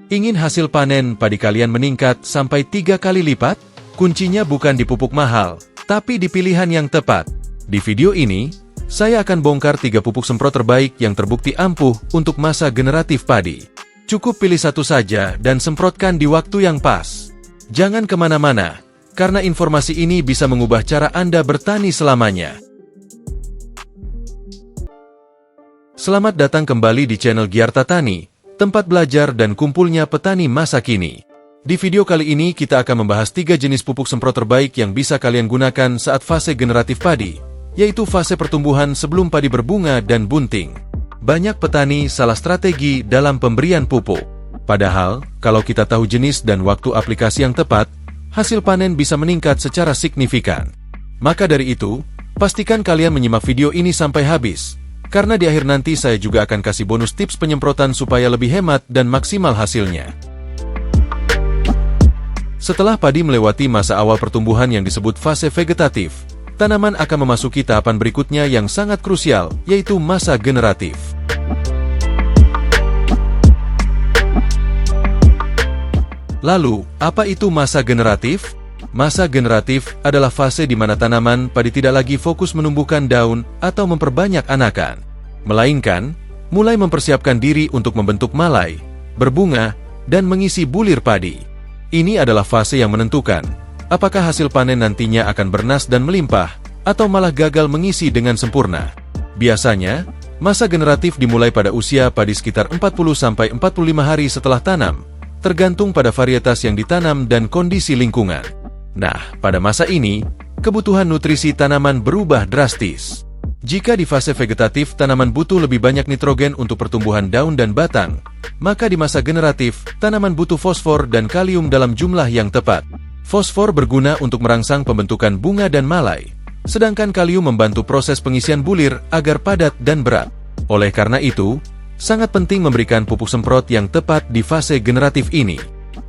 Ingin hasil panen padi kalian meningkat sampai 3 kali lipat? Kuncinya bukan di pupuk mahal, tapi di pilihan yang tepat. Di video ini, saya akan bongkar 3 pupuk semprot terbaik yang terbukti ampuh untuk masa generatif padi. Cukup pilih satu saja dan semprotkan di waktu yang pas. Jangan kemana-mana, karena informasi ini bisa mengubah cara Anda bertani selamanya. Selamat datang kembali di channel Giarta Tani, tempat belajar dan kumpulnya petani masa kini. Di video kali ini kita akan membahas 3 jenis pupuk semprot terbaik yang bisa kalian gunakan saat fase generatif padi, yaitu fase pertumbuhan sebelum padi berbunga dan bunting. Banyak petani salah strategi dalam pemberian pupuk. Padahal, kalau kita tahu jenis dan waktu aplikasi yang tepat, hasil panen bisa meningkat secara signifikan. Maka dari itu, pastikan kalian menyimak video ini sampai habis, karena di akhir nanti saya juga akan kasih bonus tips penyemprotan supaya lebih hemat dan maksimal hasilnya. Setelah padi melewati masa awal pertumbuhan yang disebut fase vegetatif, tanaman akan memasuki tahapan berikutnya yang sangat krusial, yaitu masa generatif. Lalu, apa itu masa generatif? Masa generatif adalah fase di mana tanaman padi tidak lagi fokus menumbuhkan daun atau memperbanyak anakan, melainkan mulai mempersiapkan diri untuk membentuk malai, berbunga, dan mengisi bulir padi. Ini adalah fase yang menentukan apakah hasil panen nantinya akan bernas dan melimpah, atau malah gagal mengisi dengan sempurna. Biasanya, masa generatif dimulai pada usia padi sekitar 40-45 hari setelah tanam, tergantung pada varietas yang ditanam dan kondisi lingkungan. Nah, pada masa ini, kebutuhan nutrisi tanaman berubah drastis. Jika di fase vegetatif tanaman butuh lebih banyak nitrogen untuk pertumbuhan daun dan batang, maka di masa generatif, tanaman butuh fosfor dan kalium dalam jumlah yang tepat. Fosfor berguna untuk merangsang pembentukan bunga dan malai, sedangkan kalium membantu proses pengisian bulir agar padat dan berat. Oleh karena itu, sangat penting memberikan pupuk semprot yang tepat di fase generatif ini.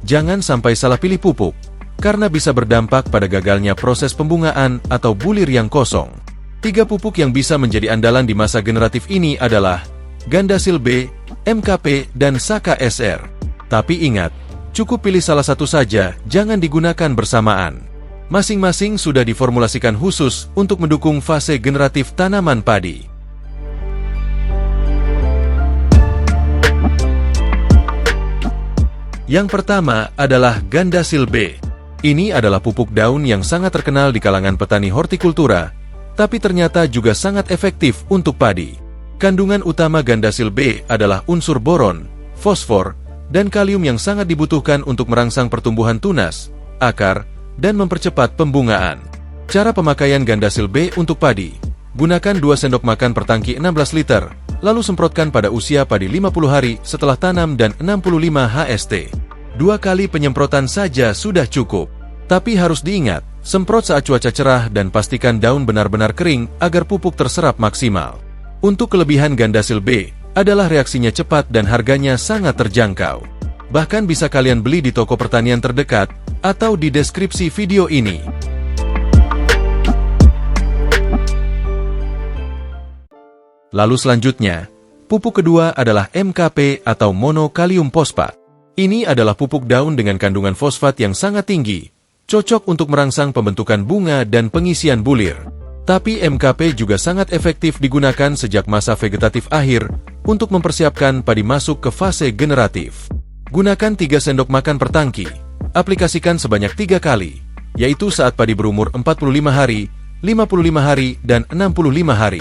Jangan sampai salah pilih pupuk, karena bisa berdampak pada gagalnya proses pembungaan atau bulir yang kosong. 3 pupuk yang bisa menjadi andalan di masa generatif ini adalah Gandasil B, MKP, dan Saka SR. Tapi ingat, cukup pilih salah satu saja, jangan digunakan bersamaan. Masing-masing sudah diformulasikan khusus untuk mendukung fase generatif tanaman padi. Yang pertama adalah Gandasil B. Ini adalah pupuk daun yang sangat terkenal di kalangan petani hortikultura, tapi ternyata juga sangat efektif untuk padi. Kandungan utama Gandasil B adalah unsur boron, fosfor, dan kalium yang sangat dibutuhkan untuk merangsang pertumbuhan tunas, akar, dan mempercepat pembungaan. Cara pemakaian Gandasil B untuk padi: gunakan 2 sendok makan per tangki 16 liter, lalu semprotkan pada usia padi 50 hari setelah tanam dan 65 HST. 2 kali penyemprotan saja sudah cukup. Tapi harus diingat, semprot saat cuaca cerah dan pastikan daun benar-benar kering agar pupuk terserap maksimal. Untuk kelebihan Gandasil B adalah reaksinya cepat dan harganya sangat terjangkau. Bahkan bisa kalian beli di toko pertanian terdekat atau di deskripsi video ini. Lalu selanjutnya, pupuk kedua adalah MKP atau monokalium fosfat. Ini adalah pupuk daun dengan kandungan fosfat yang sangat tinggi, cocok untuk merangsang pembentukan bunga dan pengisian bulir. Tapi MKP juga sangat efektif digunakan sejak masa vegetatif akhir untuk mempersiapkan padi masuk ke fase generatif. Gunakan 3 sendok makan per tangki, aplikasikan sebanyak 3 kali, yaitu saat padi berumur 45 hari, 55 hari, dan 65 hari.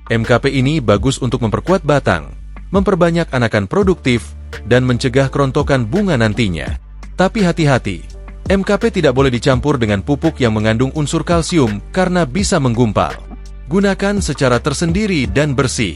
MKP ini bagus untuk memperkuat batang, memperbanyak anakan produktif, dan mencegah kerontokan bunga nantinya. Tapi hati-hati, MKP tidak boleh dicampur dengan pupuk yang mengandung unsur kalsium karena bisa menggumpal. Gunakan secara tersendiri dan bersih.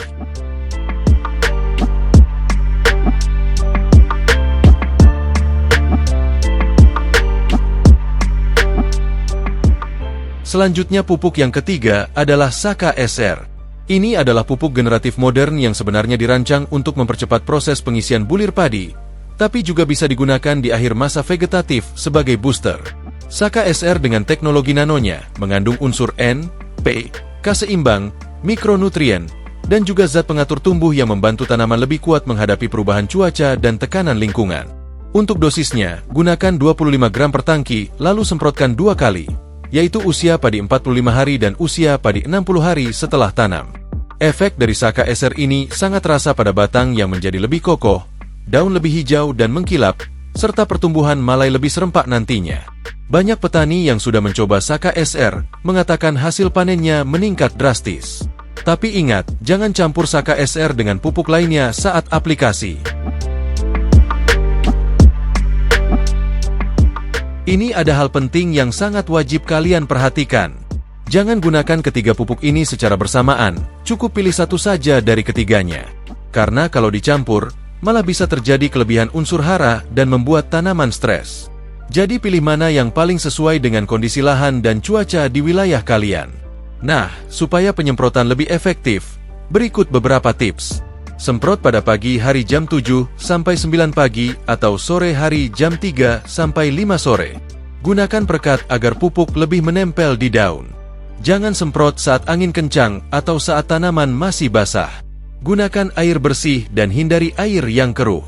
Selanjutnya pupuk yang ketiga adalah Saka SR. Ini adalah pupuk generatif modern yang sebenarnya dirancang untuk mempercepat proses pengisian bulir padi, tapi juga bisa digunakan di akhir masa vegetatif sebagai booster. Saka SR dengan teknologi nanonya mengandung unsur N, P, K seimbang, mikronutrien, dan juga zat pengatur tumbuh yang membantu tanaman lebih kuat menghadapi perubahan cuaca dan tekanan lingkungan. Untuk dosisnya, gunakan 25 gram per tangki, lalu semprotkan 2 kali, yaitu usia padi 45 hari dan usia padi 60 hari setelah tanam. Efek dari Saka SR ini sangat terasa pada batang yang menjadi lebih kokoh, daun lebih hijau dan mengkilap, serta pertumbuhan malai lebih serempak nantinya. Banyak petani yang sudah mencoba Saka SR mengatakan hasil panennya meningkat drastis. Tapi ingat, jangan campur Saka SR dengan pupuk lainnya saat aplikasi. Ini ada hal penting yang sangat wajib kalian perhatikan. Jangan gunakan ketiga pupuk ini secara bersamaan, cukup pilih satu saja dari ketiganya. Karena kalau dicampur, malah bisa terjadi kelebihan unsur hara dan membuat tanaman stres. Jadi pilih mana yang paling sesuai dengan kondisi lahan dan cuaca di wilayah kalian. Nah, supaya penyemprotan lebih efektif, berikut beberapa tips. Semprot pada pagi hari jam 7 sampai 9 pagi atau sore hari jam 3 sampai 5 sore. Gunakan perekat agar pupuk lebih menempel di daun. Jangan semprot saat angin kencang atau saat tanaman masih basah. Gunakan air bersih dan hindari air yang keruh.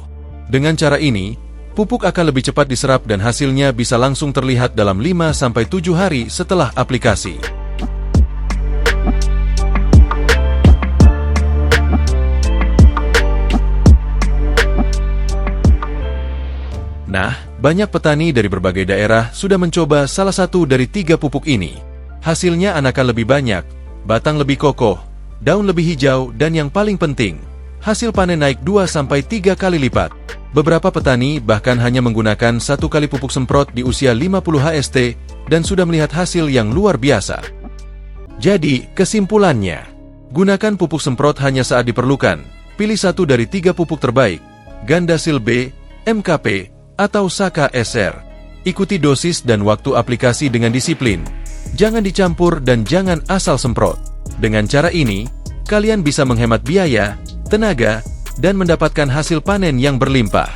Dengan cara ini, pupuk akan lebih cepat diserap dan hasilnya bisa langsung terlihat dalam 5 sampai 7 hari setelah aplikasi. Nah, banyak petani dari berbagai daerah sudah mencoba salah satu dari 3 pupuk ini. Hasilnya anakan lebih banyak, batang lebih kokoh, daun lebih hijau, dan yang paling penting, hasil panen naik 2-3 kali lipat. Beberapa petani bahkan hanya menggunakan 1 kali pupuk semprot di usia 50 HST dan sudah melihat hasil yang luar biasa. Jadi, kesimpulannya, gunakan pupuk semprot hanya saat diperlukan. Pilih satu dari 3 pupuk terbaik, Gandasil B, MKP, atau Saka SR. Ikuti dosis dan waktu aplikasi dengan disiplin. Jangan dicampur dan jangan asal semprot. Dengan cara ini, kalian bisa menghemat biaya, tenaga, dan mendapatkan hasil panen yang berlimpah.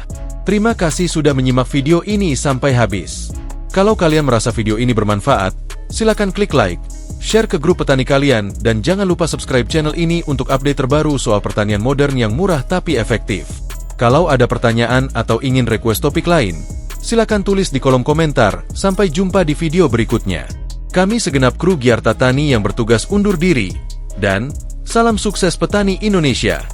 Terima kasih sudah menyimak video ini sampai habis. Kalau kalian merasa video ini bermanfaat, silakan klik like, share ke grup petani kalian, dan jangan lupa subscribe channel ini untuk update terbaru soal pertanian modern yang murah tapi efektif. Kalau ada pertanyaan atau ingin request topik lain, silakan tulis di kolom komentar. Sampai jumpa di video berikutnya. Kami segenap kru Giarta Tani yang bertugas undur diri, dan salam sukses petani Indonesia.